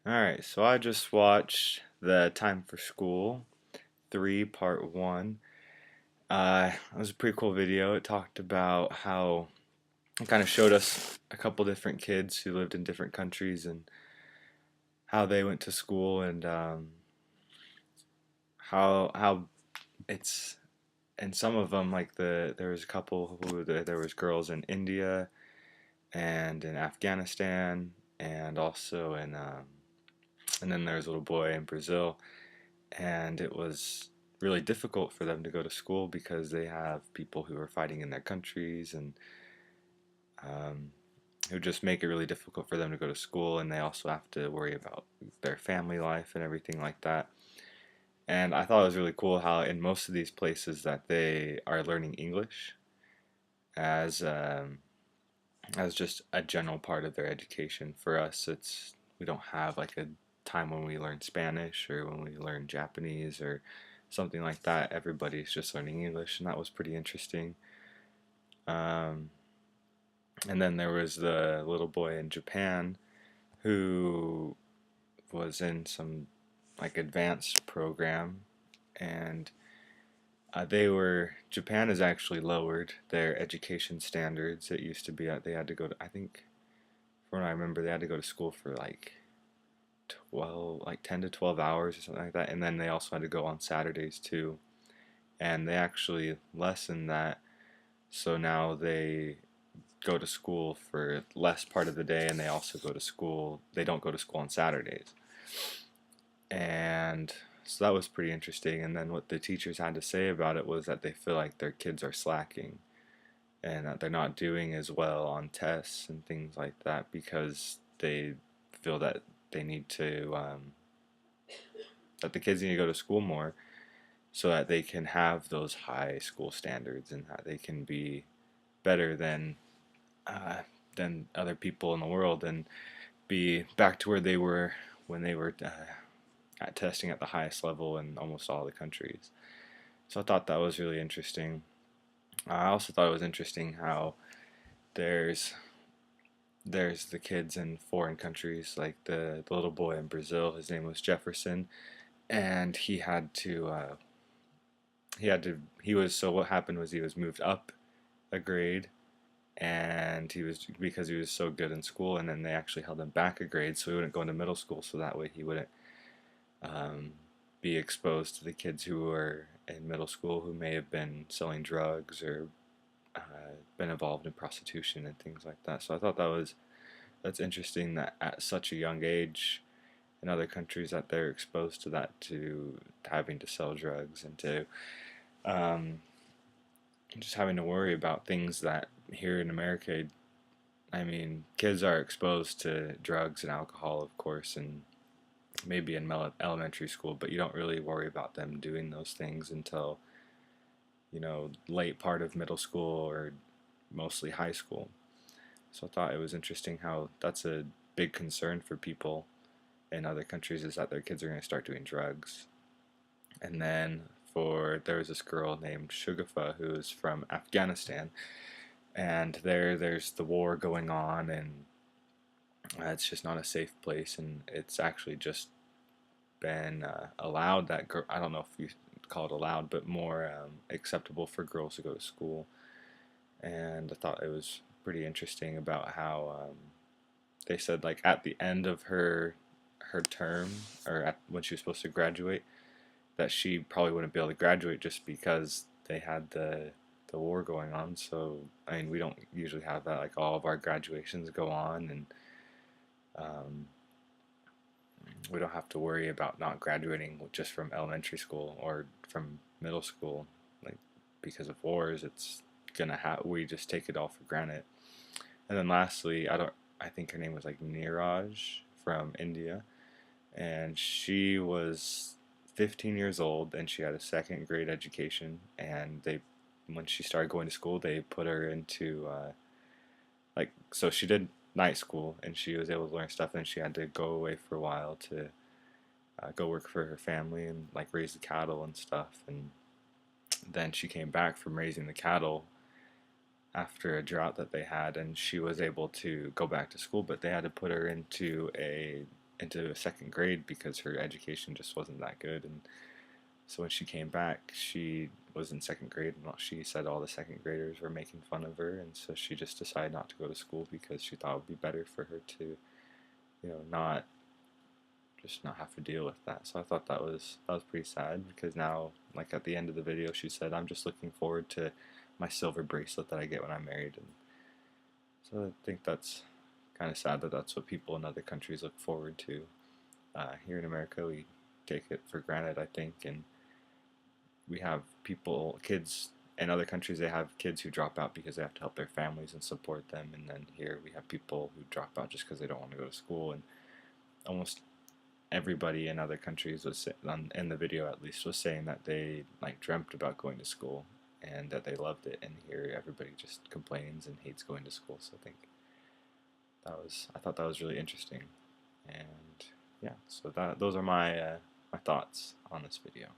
Alright, so I just watched the Time for School 3 Part 1. It was a pretty cool video. It talked about how it kind of showed us a couple different kids who lived in different countries and how they went to school and how it's and some of them like there was a couple who there was girls in India and in Afghanistan and also in and then there was a little boy in Brazil, and it was really difficult for them to go to school because they have people who are fighting in their countries and um, it would just make it really difficult for them to go to school, and they also have to worry about their family life and everything like that. And I thought it was really cool how in most of these places that they are learning English as as just a general part of their education. For us, it's we don't have like a time when we learn Spanish or when we learn Japanese or something like that. Everybody's just learning English, and that was pretty interesting. Um, and then there was the little boy in Japan who was in some like advanced program, and they were Japan has actually lowered their education standards. It used to be that they had to go to, I think from what I remember, they had to go to school for like 12, like 10 to 12 hours or something like that. And then they also had to go on Saturdays too. And they actually lessened that. So now they go to school for less part of the day, and they also go to school, they don't go to school on Saturdays. And so that was pretty interesting. And then what the teachers had to say about it was that they feel like their kids are slacking and that they're not doing as well on tests and things like that because they feel that they need to that the kids need to go to school more so that they can have those high school standards and that they can be better uh, than other people in the world and be back to where they were when they were at testing at the highest level in almost all the countries. So I thought that was really interesting. I also thought it was interesting how there's there's the kids in foreign countries, like the little boy in Brazil. His name was Jefferson, and he was so what happened was he was moved up a grade, and he was because he was so good in school, and then they actually held him back a grade so he wouldn't go into middle school, so that way he wouldn't um, be exposed to the kids who were in middle school who may have been selling drugs or uh, been involved in prostitution and things like that. So I thought that's interesting that at such a young age in other countries that they're exposed to that, to having to sell drugs and to um, just having to worry about things that here in America, I mean, kids are exposed to drugs and alcohol, of course, and maybe in elementary school, but you don't really worry about them doing those things until, late part of middle school or mostly high school. So I thought it was interesting how that's a big concern for people in other countries is that their kids are going to start doing drugs. And then there was this girl named Shugafa who is from Afghanistan, and there's the war going on, and it's just not a safe place, and it's actually just been allowed that girl. I don't know if you call it allowed, but more acceptable for girls to go to school. And I thought it was pretty interesting about how they said like at the end of her term or when she was supposed to graduate that she probably wouldn't be able to graduate just because they had the war going on. So I mean, we don't usually have that. Like all of our graduations go on, and um, we don't have to worry about not graduating just from elementary school or from middle school. Like because of wars, it's gonna have we just take it all for granted. And then lastly, I think her name was like Neeraj from India, and she was 15 years old and she had a second grade education, and they when she started going to school they put her into like so she did night school and she was able to learn stuff, and she had to go away for a while to go work for her family and like raise the cattle and stuff, and then she came back from raising the cattle after a drought that they had, and she was able to go back to school, but they had to put her into a into second grade because her education just wasn't that good. And so when she came back, she was in second grade, and she said all the second graders were making fun of her, and so she just decided not to go to school because she thought it would be better for her to, not just not have to deal with that. So I thought that was pretty sad, because now, like at the end of the video, she said, "I'm just looking forward to my silver bracelet that I get when I'm married." And so I think that's kind of sad that that's what people in other countries look forward to. Here in America, we take it for granted, I think, and we have kids in other countries, they have kids who drop out because they have to help their families and support them, and then here we have people who drop out just because they don't want to go to school. And almost everybody in other countries in the video at least, was saying that they like dreamt about going to school and that they loved it. And here everybody just complains and hates going to school. So I thought that was really interesting. And yeah, so those are my thoughts on this video.